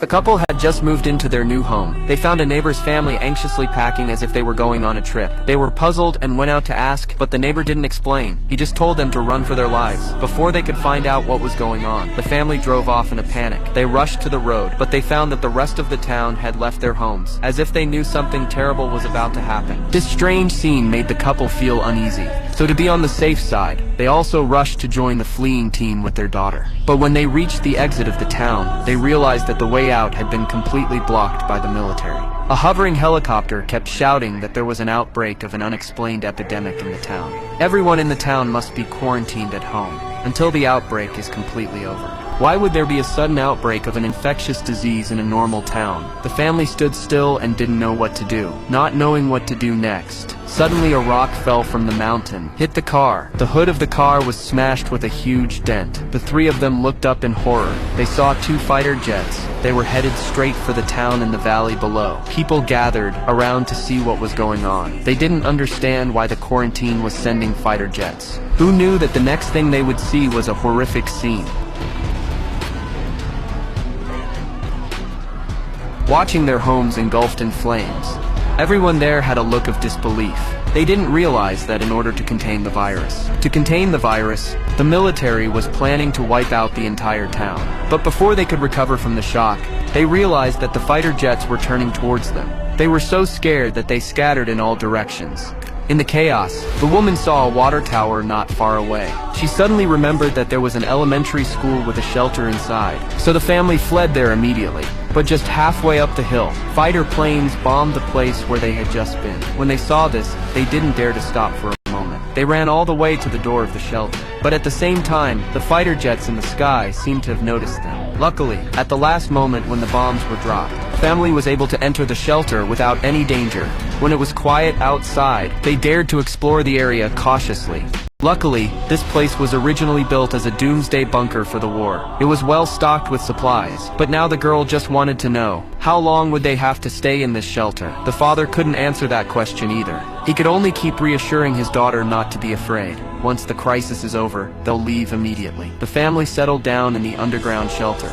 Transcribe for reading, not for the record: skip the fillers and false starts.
The couple had just moved into their new home. They found a neighbor's family anxiously packing as if they were going on a trip. They were puzzled and went out to ask, but the neighbor didn't explain. He just told them to run for their lives. Before they could find out what was going on, the family drove off in a panic. They rushed to the road, but they found that the rest of the town had left their homes, as if they knew something terrible was about to happen. This strange scene made the couple feel uneasy. So to be on the safe side, they also rushed to join the fleeing team with their daughter. But when they reached the exit of the town, they realized that the way out had been completely blocked by the military. A hovering helicopter kept shouting that there was an outbreak of an unexplained epidemic in the town. Everyone in the town must be quarantined at home until the outbreak is completely over. Why would there be a sudden outbreak of an infectious disease in a normal town? The family stood still and didn't know what to do. Not knowing what to do next, suddenly a rock fell from the mountain, hit the car. The hood of the car was smashed with a huge dent. The three of them looked up in horror. They saw two fighter jets. They were headed straight for the town in the valley below. People gathered around to see what was going on. They didn't understand why the quarantine was sending fighter jets. Who knew that the next thing they would see was a horrific scene? Watching their homes engulfed in flames, everyone there had a look of disbelief. They didn't realize that in order to contain the virus, the military was planning to wipe out the entire town. But before they could recover from the shock, they realized that the fighter jets were turning towards them. They were so scared that they scattered in all directions. In the chaos, the woman saw a water tower not far away. She suddenly remembered that there was an elementary school with a shelter inside, so the family fled there immediately. But just halfway up the hill, fighter planes bombed the place where they had just been. When they saw this, they didn't dare to stop for a moment. They ran all the way to the door of the shelter. But at the same time, the fighter jets in the sky seemed to have noticed them. Luckily, at the last moment when the bombs were dropped, the family was able to enter the shelter without any danger. When it was quiet outside, they dared to explore the area cautiously. Luckily, this place was originally built as a doomsday bunker for the war. It was well stocked with supplies, but now the girl just wanted to know, how long would they have to stay in this shelter? The father couldn't answer that question either. He could only keep reassuring his daughter not to be afraid. Once the crisis is over, they'll leave immediately. The family settled down in the underground shelter.